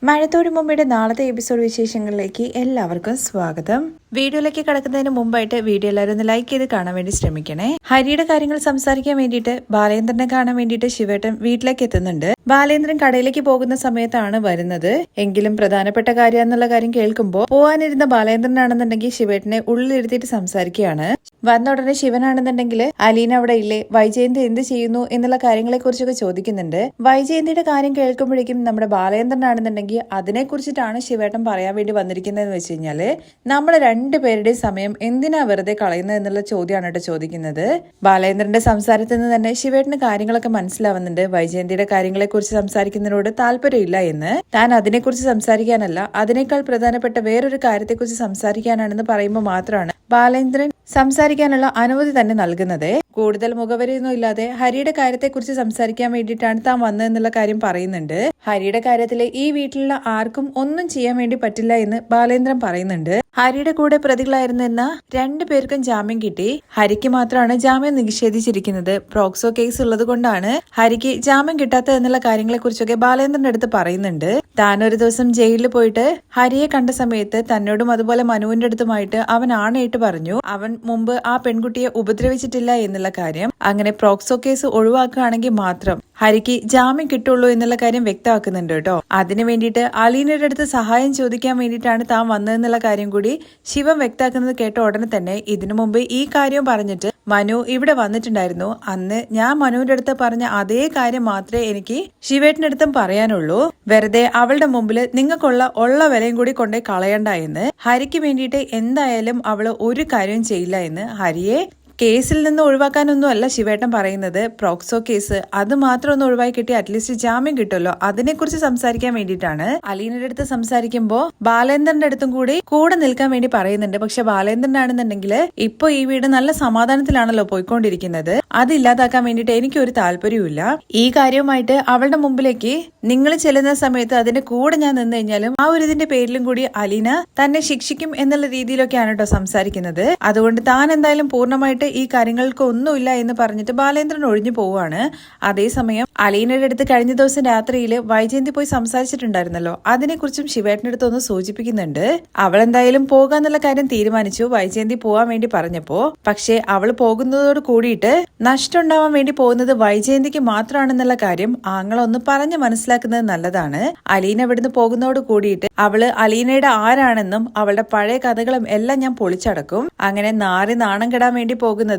മഴത്തോട് മുമ്പയുടെ നാളത്തെ എപ്പിസോഡ് വിശേഷങ്ങളിലേക്ക് എല്ലാവർക്കും സ്വാഗതം. വീഡിയോയിലേക്ക് കടക്കുന്നതിന് മുമ്പായിട്ട് വീഡിയോ എല്ലാവരും ഒന്ന് ലൈക്ക് ചെയ്ത് കാണാൻ വേണ്ടി ശ്രമിക്കണേ. ഹരിയുടെ കാര്യങ്ങൾ സംസാരിക്കാൻ വേണ്ടിയിട്ട് ബാലേന്ദ്രനെ കാണാൻ വേണ്ടിയിട്ട് ശിവേട്ടൻ വീട്ടിലേക്ക് എത്തുന്നുണ്ട്. ബാലേന്ദ്രൻ കടയിലേക്ക് പോകുന്ന സമയത്താണ് വരുന്നത്. എങ്കിലും പ്രധാനപ്പെട്ട കാര്യം എന്നുള്ള കാര്യം കേൾക്കുമ്പോൾ പോവാനിരുന്ന ബാലേന്ദ്രനാണെന്നുണ്ടെങ്കിൽ ശിവേട്ടനെ ഉള്ളിലിരുത്തിയിട്ട് സംസാരിക്കുകയാണ്. വന്ന ഉടനെ ശിവനാണെന്നുണ്ടെങ്കിൽ അലീന അവിടെ ഇല്ലേ, വൈജയന്തി എന്ത് ചെയ്യുന്നു എന്നുള്ള കാര്യങ്ങളെ കുറിച്ചൊക്കെ ചോദിക്കുന്നുണ്ട്. വൈജയന്തിയുടെ കാര്യം കേൾക്കുമ്പോഴേക്കും നമ്മുടെ ബാലേന്ദ്രനാണെന്നുണ്ടെങ്കിൽ അതിനെ കുറിച്ചിട്ടാണ് ശിവേട്ടൻ പറയാൻ വേണ്ടി വന്നിരിക്കുന്നതെന്ന് വെച്ച് കഴിഞ്ഞാല് നമ്മുടെ രണ്ടുപേരുടെയും സമയം എന്തിനാ വെറുതെ കളയുന്നത് എന്നുള്ള ചോദ്യമാണ് കേട്ടോ ചോദിക്കുന്നത്. ബാലേന്ദ്രന്റെ സംസാരത്തിൽ നിന്ന് തന്നെ ശിവേട്ടന് കാര്യങ്ങളൊക്കെ മനസ്സിലാവുന്നുണ്ട്. വൈജയന്തിയുടെ കാര്യങ്ങളെ കുറിച്ച് സംസാരിക്കുന്നതിനോട് താല്പര്യമില്ല എന്ന്, താൻ അതിനെക്കുറിച്ച് സംസാരിക്കാനല്ല അതിനേക്കാൾ പ്രധാനപ്പെട്ട വേറൊരു കാര്യത്തെക്കുറിച്ച് സംസാരിക്കാനാണെന്ന് പറയുമ്പോൾ മാത്രമാണ് ബാലേന്ദ്രൻ സംസാരിക്കാനുള്ള അനുമതി തന്നെ നൽകുന്നത്. കൂടുതൽ മുഖവരിയൊന്നും ഇല്ലാതെ ഹരിയുടെ കാര്യത്തെക്കുറിച്ച് സംസാരിക്കാൻ വേണ്ടിയിട്ടാണ് താൻ വന്നതെന്നുള്ള കാര്യം പറയുന്നുണ്ട്. ഹരിയുടെ കാര്യത്തില് ഈ വീട്ടിലുള്ള ആർക്കും ഒന്നും ചെയ്യാൻ വേണ്ടി പറ്റില്ല എന്ന് ബാലേന്ദ്രൻ പറയുന്നുണ്ട്. ഹരിയുടെ കൂടെ പ്രതികളായിരുന്ന രണ്ടുപേർക്കും ജാമ്യം കിട്ടി. ഹരിക്ക് മാത്രമാണ് ജാമ്യം നിഷേധിച്ചിരിക്കുന്നത്. പ്രോക്സോ കേസ് ഉള്ളത് കൊണ്ടാണ് ഹരിക്ക് ജാമ്യം കിട്ടാത്തത് എന്നുള്ള കാര്യങ്ങളെ കുറിച്ചൊക്കെ ബാലേന്ദ്രന്റെ അടുത്ത് പറയുന്നുണ്ട്. താൻ ഒരു ദിവസം ജയിലിൽ പോയിട്ട് ഹരിയെ കണ്ട സമയത്ത് തന്നോടും അതുപോലെ മനുവിന്റെ അടുത്തുമായിട്ട് അവൻ ആണയിട്ട് പറഞ്ഞു അവൻ മുമ്പ് ആ പെൺകുട്ടിയെ ഉപദ്രവിച്ചിട്ടില്ല എന്നുള്ള കാര്യം. അങ്ങനെ പ്രോക്സോ കേസ് ഒഴിവാക്കുകയാണെങ്കിൽ മാത്രം ഹരിക്ക് ജാമ്യം കിട്ടുള്ളൂ എന്നുള്ള കാര്യം വ്യക്തമാക്കുന്നുണ്ട് കേട്ടോ. അതിനു വേണ്ടിയിട്ട് അലീനയുടെ അടുത്ത് സഹായം ചോദിക്കാൻ വേണ്ടിയിട്ടാണ് താൻ വന്നതെന്നുള്ള കാര്യം കൂടി ശിവൻ വ്യക്തമാക്കുന്നത് കേട്ട ഉടനെ തന്നെ ഇതിനു മുമ്പ് ഈ കാര്യവും പറഞ്ഞിട്ട് മനു ഇവിടെ വന്നിട്ടുണ്ടായിരുന്നു. അന്ന് ഞാൻ മനുവിന്റെ അടുത്ത് പറഞ്ഞ അതേ കാര്യം മാത്രമേ എനിക്ക് ശിവേട്ടിന്റെ അടുത്തും പറയാനുള്ളൂ. വെറുതെ അവളുടെ മുമ്പിൽ നിങ്ങൾക്കുള്ള വിലയും കൂടി കൊണ്ടേ കളയണ്ട എന്ന്. ഹരിക്ക് വേണ്ടിയിട്ട് എന്തായാലും അവള് ഒരു കാര്യവും ചെയ്യില്ല എന്ന്. ഹരിയെ കേസിൽ നിന്ന് ഒഴിവാക്കാനൊന്നും അല്ല ശിവേട്ടൻ പറയുന്നത്. പ്രോക്സോ കേസ് അത് മാത്രം ഒന്ന് ഒഴിവാക്കി കിട്ടി അറ്റ്ലീസ്റ്റ് ജാമ്യം കിട്ടുമല്ലോ, അതിനെക്കുറിച്ച് സംസാരിക്കാൻ വേണ്ടിയിട്ടാണ്. അലീനയുടെ അടുത്ത് സംസാരിക്കുമ്പോൾ ബാലേന്ദ്രന്റെ അടുത്തും കൂടെ നിൽക്കാൻ വേണ്ടി പറയുന്നുണ്ട്. പക്ഷെ ബാലേന്ദ്രനാണെന്നുണ്ടെങ്കിൽ ഇപ്പൊ ഈ വീട് നല്ല സമാധാനത്തിലാണല്ലോ പോയിക്കൊണ്ടിരിക്കുന്നത്. അത് ഇല്ലാതാക്കാൻ വേണ്ടിയിട്ട് എനിക്ക് ഒരു താല്പര്യമില്ല. ഈ കാര്യവുമായിട്ട് അവളുടെ മുമ്പിലേക്ക് നിങ്ങൾ ചെല്ലുന്ന സമയത്ത് അതിന്റെ കൂടെ ഞാൻ നിന്ന് കഴിഞ്ഞാലും ആ ഒരു ഇതിന്റെ പേരിലും കൂടി അലീന തന്നെ ശിക്ഷിക്കും എന്നുള്ള രീതിയിലൊക്കെയാണ് കേട്ടോ സംസാരിക്കുന്നത്. അതുകൊണ്ട് താൻ എന്തായാലും പൂർണ്ണമായിട്ട് ഈ കാര്യങ്ങൾക്ക് ഒന്നുമില്ല എന്ന് പറഞ്ഞിട്ട് ബാലേന്ദ്രൻ ഒഴിഞ്ഞു പോവാണ്. അതേസമയം അലീനയുടെ അടുത്ത് കഴിഞ്ഞ ദിവസം രാത്രിയിൽ വൈജയന്തി പോയി സംസാരിച്ചിട്ടുണ്ടായിരുന്നല്ലോ, അതിനെക്കുറിച്ചും ശിവേട്ടന്റെ അടുത്ത് ഒന്ന് സൂചിപ്പിക്കുന്നുണ്ട്. അവൾ എന്തായാലും പോകാന്നുള്ള കാര്യം തീരുമാനിച്ചു വൈജയന്തി പോവാൻ വേണ്ടി പറഞ്ഞപ്പോ. പക്ഷെ അവൾ പോകുന്നതോട് കൂടിയിട്ട് നഷ്ടം ഉണ്ടാവാൻ വേണ്ടി പോകുന്നത് വൈജയന്തിക്ക് മാത്രമാണെന്നുള്ള കാര്യം ആങ്ങളൊന്ന് പറഞ്ഞ് മനസ്സിലാക്കുന്നത് നല്ലതാണ്. അലീന ഇവിടുന്ന് പോകുന്നതോട് കൂടിയിട്ട് അവള് അലീനയുടെ ആരാണെന്നും അവളുടെ പഴയ കഥകളും എല്ലാം ഞാൻ പൊളിച്ചടക്കും. അങ്ങനെ നാണം കെടാൻ വേണ്ടി പോകുന്നത്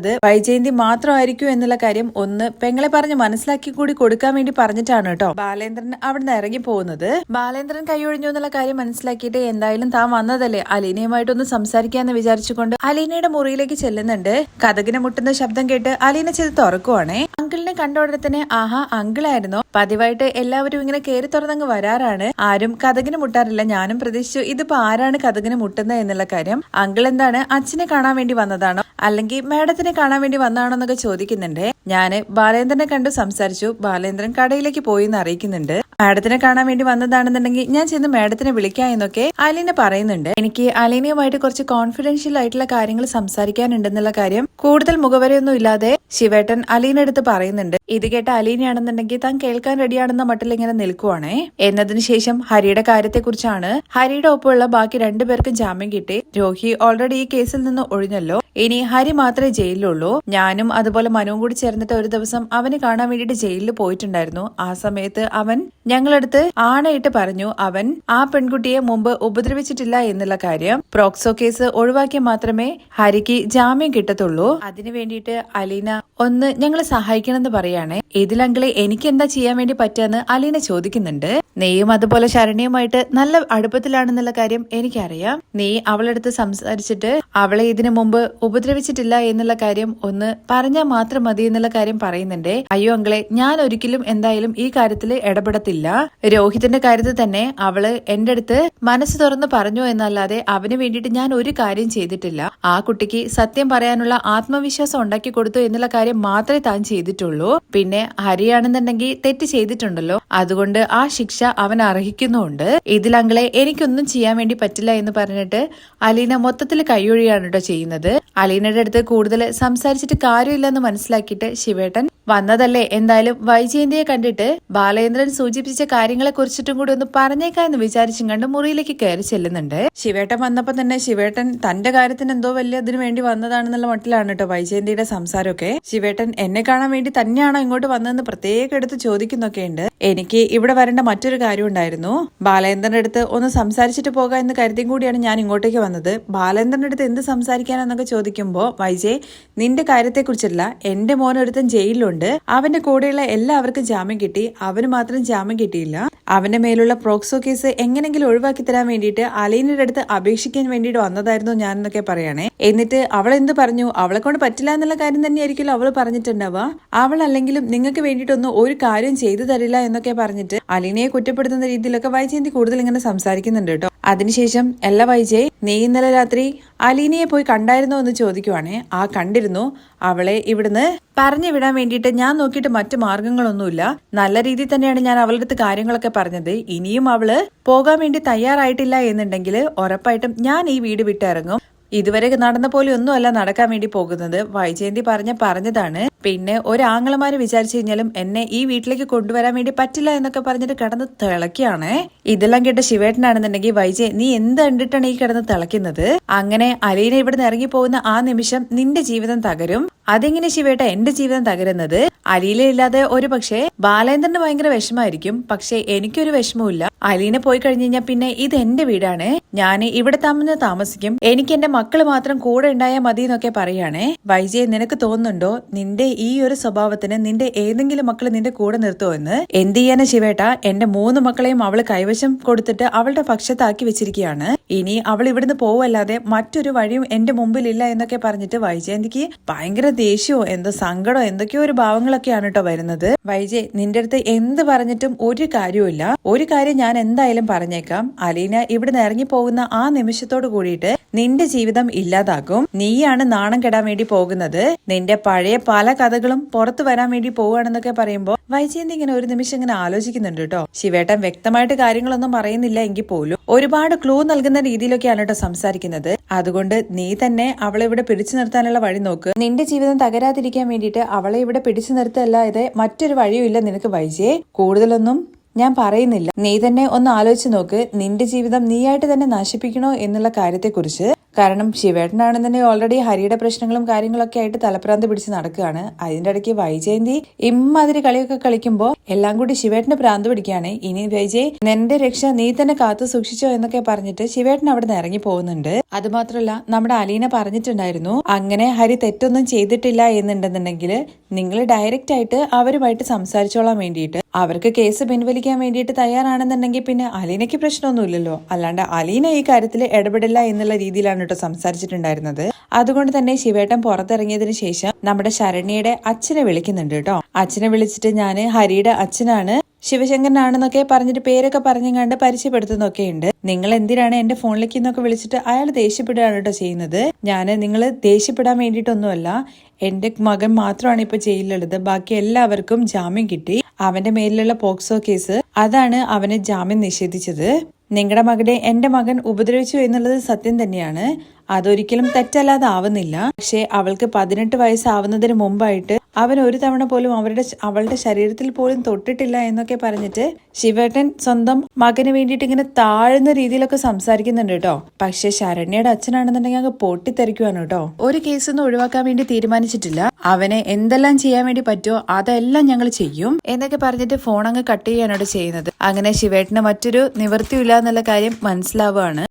വൈജയന്തി മാത്രമായിരിക്കും എന്നുള്ള കാര്യം ഒന്ന് പെങ്ങളെ പറഞ്ഞ് മനസ്സിലാക്കി കൂടി കൊടുക്കാൻ വേണ്ടി പറഞ്ഞിട്ടാണ് കേട്ടോ ബാലേന്ദ്രൻ അവിടുന്ന് ഇറങ്ങി പോകുന്നത്. ബാലേന്ദ്രൻ കൈയൊഴിഞ്ഞു എന്നുള്ള കാര്യം മനസ്സിലാക്കിയിട്ട് എന്തായാലും താൻ വന്നതല്ലേ അലീനയുമായിട്ടൊന്ന് സംസാരിക്കാന്ന് വിചാരിച്ചുകൊണ്ട് അലീനയുടെ മുറിയിലേക്ക് ചെല്ലുന്നുണ്ട്. കതകിനെ മുട്ടുന്ന ശബ്ദം കേട്ട് അലീന ചെയ്ത് തുറക്കുവാണേ. അങ്കിളിനെ കണ്ട ഉടനെ തന്നെ ആഹാ അങ്കിളായിരുന്നോ, പതിവായിട്ട് എല്ലാവരും ഇങ്ങനെ കയറി തുറന്നങ്ങ് വരാറാണ്, ആരും കതകിന് മുട്ടാറില്ല. ഞാനും പ്രതീക്ഷിച്ചു ഇതിപ്പോ ആരാണ് കതകിന് മുട്ടുന്നത് എന്നുള്ള കാര്യം. അങ്കിൾ എന്താണ് അച്ഛനെ കാണാൻ വേണ്ടി വന്നതാണോ അല്ലെങ്കിൽ മാഡത്തിനെ കാണാൻ വേണ്ടി വന്നാണോ എന്നൊക്കെ ചോദിക്കുന്നുണ്ട്. ഞാന് ബാലേന്ദ്രനെ കണ്ടു സംസാരിച്ചു, ബാലേന്ദ്രൻ കടയിലേക്ക് പോയി എന്ന് അറിയിക്കുന്നുണ്ട്. മാഡത്തിനെ കാണാൻ വേണ്ടി വന്നതാണെന്നുണ്ടെങ്കിൽ ഞാൻ ചെന്ന് മാഡത്തിനെ വിളിക്കാം എന്നൊക്കെ അലീന പറയുന്നുണ്ട്. എനിക്ക് അലീനയുമായിട്ട് കുറച്ച് കോൺഫിഡൻഷ്യൽ ആയിട്ടുള്ള കാര്യങ്ങൾ സംസാരിക്കാനുണ്ടെന്നുള്ള കാര്യം കൂടുതൽ മുഖവരെയൊന്നും ഇല്ലാതെ ശിവേട്ടൻ അലീന അടുത്ത് പറയുന്നുണ്ട്. ഇത് കേട്ട അലീനയാണെന്നുണ്ടെങ്കിൽ താൻ കേൾക്കാൻ റെഡിയാണെന്ന മട്ടിൽ ഇങ്ങനെ നിൽക്കുവാണേ. എന്നതിന് ശേഷം ഹരിയുടെ കാര്യത്തെക്കുറിച്ചാണ്. ഹരിയുടെ ഒപ്പമുള്ള ബാക്കി രണ്ടുപേർക്കും ജാമ്യം കിട്ടി. രോഹി ഓൾറെഡി ഈ കേസിൽ നിന്ന് ഒഴിഞ്ഞല്ലോ, ഇനി ഹരി മാത്രമേ ജയിലിലുള്ളൂ. ഞാനും അതുപോലെ മനുവും കൂടി ചേർന്നിട്ട് ഒരു ദിവസം അവന് കാണാൻ വേണ്ടിയിട്ട് ജയിലിൽ പോയിട്ടുണ്ടായിരുന്നു. ആ സമയത്ത് അവൻ ഞങ്ങളടുത്ത് ആണയിട്ട് പറഞ്ഞു അവൻ ആ പെൺകുട്ടിയെ മുമ്പ് ഉപദ്രവിച്ചിട്ടില്ല എന്നുള്ള കാര്യം. പ്രോക്സോ കേസ് ഒഴിവാക്കി മാത്രമേ ഹരിക്ക് ജാമ്യം കിട്ടത്തുള്ളൂ. അതിനു വേണ്ടിയിട്ട് അലീന ഒന്ന് ഞങ്ങളെ സഹായിക്കണം എന്ന് പറയാണ്. ഇതിലങ്കിളെ എനിക്ക് എന്താ ചെയ്യാൻ വേണ്ടി പറ്റുമെന്ന് അലീന ചോദിക്കുന്നുണ്ട്. നീയും അതുപോലെ ശരണ്യയുമായിട്ട് നല്ല അടുപ്പത്തിലാണെന്നുള്ള കാര്യം എനിക്കറിയാം. നീ അവളടുത്ത് സംസാരിച്ചിട്ട് അവളെ ഇതിനു മുമ്പ് ഉപദ്രവിച്ചിട്ടില്ല എന്നുള്ള കാര്യം ഒന്ന് പറഞ്ഞാൽ മാത്രം മതി എന്നുള്ള കാര്യം പറയുന്നുണ്ട്. അയ്യോ അങ്കിളെ, ഞാൻ ഒരിക്കലും എന്തായാലും ഈ കാര്യത്തിൽ ഇടപെടത്തില്ല. രോഹിതിന്റെ കാര്യത്തിൽ തന്നെ അവള് എന്റെ അടുത്ത് മനസ്സ് തുറന്ന് പറഞ്ഞു എന്നല്ലാതെ അവന് വേണ്ടിയിട്ട് ഞാൻ ഒരു കാര്യം ചെയ്തിട്ടില്ല. ആ കുട്ടിക്ക് സത്യം പറയാനുള്ള ആത്മവിശ്വാസം ഉണ്ടാക്കി കൊടുത്തു എന്നുള്ള കാര്യം മാത്രമേ താൻ ചെയ്തിട്ടുള്ളൂ. പിന്നെ ഹരിയാണെന്നുണ്ടെങ്കിൽ തെറ്റ് ചെയ്തിട്ടുണ്ടല്ലോ, അതുകൊണ്ട് ആ ശിക്ഷ അവൻ അർഹിക്കുന്നുണ്ട്. ഇതിലങ്ങളെ എനിക്കൊന്നും ചെയ്യാൻ വേണ്ടി പറ്റില്ല എന്ന് പറഞ്ഞിട്ട് അലീന മൊത്തത്തിൽ കൈയൊഴിയാണ് കേട്ടോ ചെയ്യുന്നത്. അലീനയുടെ അടുത്ത് കൂടുതൽ കൂടുതൽ സംസാരിച്ചിട്ട് കാര്യമില്ലെന്ന് മനസ്സിലാക്കിയിട്ട് ശിവേട്ടൻ വന്നതല്ലേ, എന്തായാലും വൈജയന്തിയെ കണ്ടിട്ട് ബാലേന്ദ്രൻ സൂചിപ്പിച്ച കാര്യങ്ങളെ കുറിച്ചിട്ടും കൂടി ഒന്ന് പറഞ്ഞേക്കാന്ന് വിചാരിച്ചും കണ്ട് മുറിയിലേക്ക് കയറി ചെല്ലുന്നുണ്ട്. ശിവേട്ടൻ വന്നപ്പോ തന്നെ ശിവേട്ടൻ തന്റെ കാര്യത്തിന് എന്തോ വലിയ അതിന് വേണ്ടി വന്നതാണെന്നുള്ള മട്ടിലാണ് കേട്ടോ വൈജയന്തിയുടെ സംസാരമൊക്കെ. ശിവേട്ടൻ എന്നെ കാണാൻ വേണ്ടി തന്നെയാണോ ഇങ്ങോട്ട് വന്നതെന്ന് പ്രത്യേകം എടുത്ത് ചോദിക്കുന്നൊക്കെയുണ്ട്. എനിക്ക് ഇവിടെ വരേണ്ട മറ്റൊരു കാര്യം ഉണ്ടായിരുന്നു. ബാലേന്ദ്രന്റെ അടുത്ത് ഒന്ന് സംസാരിച്ചിട്ട് പോകാം എന്ന് കരുതിയും കൂടിയാണ് ഞാൻ ഇങ്ങോട്ടേക്ക് വന്നത്. ബാലേന്ദ്രന്റെ അടുത്ത് എന്ത് സംസാരിക്കാനെന്നൊക്കെ ചോദിക്കുമ്പോ, വൈജയ് നിന്റെ കാര്യത്തെ കുറിച്ചല്ല, എന്റെ മോനൊരുത്തൻ ജയിലിലുണ്ട്, അവന്റെ കൂടെയുള്ള എല്ലാവർക്കും ജാമ്യം കിട്ടി, അവന് മാത്രം ജാമ്യം കിട്ടിയില്ല. അവന്റെ മേലുള്ള പ്രോക്സോ കേസ് എങ്ങനെങ്കിലും ഒഴിവാക്കി തരാൻ വേണ്ടിയിട്ട് അലീനയുടെ അടുത്ത് അപേക്ഷിക്കാൻ വേണ്ടിയിട്ട് വന്നതായിരുന്നു ഞാൻ എന്നൊക്കെ പറയണേ. എന്നിട്ട് അവൾ എന്ത് പറഞ്ഞു, അവളെ കൊണ്ട് പറ്റില്ല എന്നുള്ള കാര്യം തന്നെയായിരിക്കും അവൾ പറഞ്ഞിട്ടുണ്ടാവുക. അവൾ അല്ലെങ്കിലും നിങ്ങൾക്ക് വേണ്ടിയിട്ടൊന്നും ഒരു കാര്യം ചെയ്തു തരില്ല എന്നൊക്കെ പറഞ്ഞിട്ട് അലീനയെ കുറ്റപ്പെടുത്തുന്ന രീതിയിലൊക്കെ വൈജയന്തി കൂടുതൽ ഇങ്ങനെ സംസാരിക്കുന്നുണ്ട് കേട്ടോ. അതിനുശേഷം എല്ലാ വൈജയ്, നീ ഇന്നലെ രാത്രി അലീനയെ പോയി കണ്ടായിരുന്നോ എന്ന് ചോദിക്കുവാണേ. ആ കണ്ടിരുന്നു, അവളെ ഇവിടുന്ന് പറഞ്ഞു വിടാൻ വേണ്ടിയിട്ട് ഞാൻ നോക്കിയിട്ട് മറ്റു മാർഗങ്ങളൊന്നുമില്ല. നല്ല രീതിയിൽ തന്നെയാണ് ഞാൻ അവളുടെ അടുത്ത് കാര്യങ്ങളൊക്കെ പറഞ്ഞത്. ഇനിയും അവള് പോകാൻ വേണ്ടി തയ്യാറായിട്ടില്ല എന്നുണ്ടെങ്കിൽ ഉറപ്പായിട്ടും ഞാൻ ഈ വീട് വിട്ടിറങ്ങും. ഇതുവരെ നടന്ന പോലെ ഒന്നുമല്ല നടക്കാൻ വേണ്ടി പോകുന്നത്. വൈജയന്തി പറഞ്ഞതാണ്. പിന്നെ ഒരാങ്ങളമാര് വിചാരിച്ചു കഴിഞ്ഞാലും എന്നെ ഈ വീട്ടിലേക്ക് കൊണ്ടുവരാൻ വേണ്ടി പറ്റില്ല എന്നൊക്കെ പറഞ്ഞിട്ട് കിടന്ന് തിളക്കിയാണ്. ഇതെല്ലാം കേട്ട ശിവേട്ടനാണെന്നുണ്ടെങ്കിൽ, വൈജയ് നീ എന്ത് കണ്ടിട്ടാണ് ഈ കിടന്ന് തിളക്കുന്നത്? അങ്ങനെ അലീന ഇവിടുന്ന് ഇറങ്ങി പോകുന്ന ആ നിമിഷം നിന്റെ ജീവിതം തകരും. അതെങ്ങനെ ശിവേട്ട എന്റെ ജീവിതം തകരുന്നത്? അലീന ഇല്ലാതെ ഒരു പക്ഷേ ബാലേന്ദ്രന് ഭയങ്കര വിഷമായിരിക്കും, പക്ഷെ എനിക്കൊരു വിഷമമില്ല. അലീന പോയി കഴിഞ്ഞു കഴിഞ്ഞാൽ പിന്നെ ഇത് എന്റെ വീടാണ്, ഞാൻ ഇവിടെ താമസിക്കും, എനിക്ക് എന്റെ മക്കള് മാത്രം കൂടെ ഉണ്ടായാൽ മതി എന്നൊക്കെ പറയാണേ. വൈജയ് നിനക്ക് തോന്നുന്നുണ്ടോ നിന്റെ ഈ ഒരു സ്വഭാവത്തിന് നിന്റെ ഏതെങ്കിലും മക്കള് നിന്റെ കൂടെ നിർത്തുമോ എന്ന്? എന്ത് ചെയ്യാനാ ശിവേട്ട, എന്റെ 3 മക്കളെയും അവള് കൈവശം കൊടുത്തിട്ട് അവളുടെ പക്ഷത്താക്കി വെച്ചിരിക്കുകയാണ്. ഇനി അവൾ ഇവിടുന്ന് പോവല്ലാതെ മറ്റൊരു വഴിയും എന്റെ മുമ്പിലില്ല എന്നൊക്കെ പറഞ്ഞിട്ട് വൈജയന്തിക്ക് ഭയങ്കര ദേഷ്യമോ എന്തോ സങ്കടമോ എന്തൊക്കെയോ ഒരു ഭാവങ്ങളൊക്കെയാണ് കേട്ടോ വരുന്നത്. വൈജയ് നിന്റെ അടുത്ത് എന്ത് പറഞ്ഞിട്ടും ഒരു കാര്യമില്ല. ഒരു കാര്യം ഞാൻ എന്തായാലും പറഞ്ഞേക്കാം, അലീന ഇവിടുന്ന് ഇറങ്ങി പോകുന്ന ആ നിമിഷത്തോട് കൂടിയിട്ട് നിന്റെ ജീവിതം ഇല്ലാതാകും. നീയാണ് നാണം കെടാൻ വേണ്ടി പോകുന്നത്. നിന്റെ പഴയ പല കഥകളും പുറത്തു വരാൻ വേണ്ടി പോവുകയാണെന്നൊക്കെ പറയുമ്പോ വൈജയന്തി ഇങ്ങനെ ഒരു നിമിഷം ഇങ്ങനെ ആലോചിക്കുന്നുണ്ട് കേട്ടോ. ശിവേട്ടൻ വ്യക്തമായിട്ട് കാര്യങ്ങളൊന്നും പറയുന്നില്ല എങ്കിൽ പോലും ഒരുപാട് ക്ലൂ നൽകുന്ന രീതിയിലൊക്കെയാണ് കേട്ടോ സംസാരിക്കുന്നത്. അതുകൊണ്ട് നീ തന്നെ അവളെ ഇവിടെ പിടിച്ചു നിർത്താനുള്ള വഴി നോക്ക്. നിന്റെ ജീവിതം തകരാതിരിക്കാൻ വേണ്ടിയിട്ട് അവളെ ഇവിടെ പിടിച്ചു നിർത്തല്ലാതെ മറ്റൊരു വഴിയുമില്ല നിനക്ക് വൈജയ്. കൂടുതലൊന്നും ഞാൻ പറയുന്നില്ല, നീ തന്നെ ഒന്ന് ആലോചിച്ച് നോക്ക്, നിന്റെ ജീവിതം നീയായിട്ട് തന്നെ നശിപ്പിക്കണോ എന്നുള്ള കാര്യത്തെക്കുറിച്ച്. കാരണം ശിവേട്ടനാണെന്നുണ്ടെങ്കിൽ ഓൾറെഡി ഹരിയുടെ പ്രശ്നങ്ങളും കാര്യങ്ങളൊക്കെ ആയിട്ട് തലപ്രാന്ത് പിടിച്ച് നടക്കുകയാണ്. അതിന്റെ ഇടയ്ക്ക് വൈജയന്തി ഇമ്മാതിരി കളിയൊക്കെ കളിക്കുമ്പോ എല്ലാം കൂടി ശിവേട്ടന് പ്രാന്ത് പിടിക്കുകയാണ്. ഇനി വൈജയ് നിന്റെ രക്ഷ നീ തന്നെ കാത്തു സൂക്ഷിച്ചോ എന്നൊക്കെ പറഞ്ഞിട്ട് ശിവേട്ടൻ അവിടെ നിന്ന് ഇറങ്ങി പോകുന്നുണ്ട്. അതുമാത്രമല്ല നമ്മുടെ അലീന പറഞ്ഞിട്ടുണ്ടായിരുന്നു, അങ്ങനെ ഹരി തെറ്റൊന്നും ചെയ്തിട്ടില്ല എന്നുണ്ടെന്നുണ്ടെങ്കിൽ നിങ്ങൾ ഡയറക്റ്റ് ആയിട്ട് അവരുമായിട്ട് സംസാരിച്ചോളാൻ വേണ്ടിയിട്ട്. അവർക്ക് കേസ് പിൻവലിക്കാൻ വേണ്ടിയിട്ട് തയ്യാറാണെന്നുണ്ടെങ്കിൽ പിന്നെ അലീനയ്ക്ക് പ്രശ്നമൊന്നുമില്ലല്ലോ. അല്ലാണ്ട് അലീന ഈ കാര്യത്തിൽ ഇടപെടില്ല എന്നുള്ള രീതിയിലാണ് കേട്ടോ സംസാരിച്ചിട്ടുണ്ടായിരുന്നത്. അതുകൊണ്ട് തന്നെ ശിവേട്ടൻ പുറത്തിറങ്ങിയതിനു ശേഷം നമ്മുടെ ശരണ്യയുടെ അച്ഛനെ വിളിക്കുന്നുണ്ട് കേട്ടോ. അച്ഛനെ വിളിച്ചിട്ട് ഞാൻ ഹരിയുടെ അച്ഛനാണ്, ശിവശങ്കരനാണെന്നൊക്കെ പറഞ്ഞിട്ട് പേരൊക്കെ പറഞ്ഞുകൊണ്ട് പരിചയപ്പെടുത്തുന്നൊക്കെ ഉണ്ട്. നിങ്ങൾ എന്തിനാണ് എന്റെ ഫോണിലേക്ക് എന്നൊക്കെ വിളിച്ചിട്ട് അയാൾ ദേഷ്യപ്പെടുകയാണ് കേട്ടോ ചെയ്യുന്നത്. നിങ്ങൾ ദേഷ്യപ്പെടാൻ വേണ്ടിയിട്ടൊന്നുമല്ല, എന്റെ മകൻ മാത്രമാണ് ഇപ്പൊ ജയിലിലുള്ളത്, ബാക്കി എല്ലാവർക്കും ജാമ്യം കിട്ടി. അവന്റെ മേലിലുള്ള പോക്സോ കേസ് അതാണ് അവന് ജാമ്യം നിഷേധിച്ചത്. നിങ്ങളുടെ മകനെ എന്റെ മകൻ ഉപദ്രവിച്ചു എന്നുള്ളത് സത്യം തന്നെയാണ്, അതൊരിക്കലും തെറ്റല്ലാതെ ആവുന്നില്ല. പക്ഷെ അവൾക്ക് 18 വയസ്സാവുന്നതിന് മുമ്പായിട്ട് അവൻ ഒരു തവണ പോലും അവളുടെ ശരീരത്തിൽ പോലും തൊട്ടിട്ടില്ല എന്നൊക്കെ പറഞ്ഞിട്ട് ശിവേട്ടൻ സ്വന്തം മകന് വേണ്ടിയിട്ട് ഇങ്ങനെ താഴ്ന്ന രീതിയിലൊക്കെ സംസാരിക്കുന്നുണ്ട് കേട്ടോ. പക്ഷെ ശരണ്യയുടെ അച്ഛനാണെന്നുണ്ടെങ്കിൽ അങ്ങ് പൊട്ടിത്തെറിക്കുവാണ് കേട്ടോ. ഒരു കേസൊന്നും ഒഴിവാക്കാൻ വേണ്ടി തീരുമാനിച്ചിട്ടില്ല, അവനെ എന്തെല്ലാം ചെയ്യാൻ വേണ്ടി പറ്റുമോ അതെല്ലാം ഞങ്ങൾ ചെയ്യും എന്നൊക്കെ പറഞ്ഞിട്ട് ഫോൺ അങ്ങ് കട്ട് ചെയ്യാനാണ് ചെയ്യുന്നത്. അങ്ങനെ ശിവേട്ടന് മറ്റൊരു നിവൃത്തിയില്ല എന്നുള്ള കാര്യം മനസ്സിലാവുകയാണ്.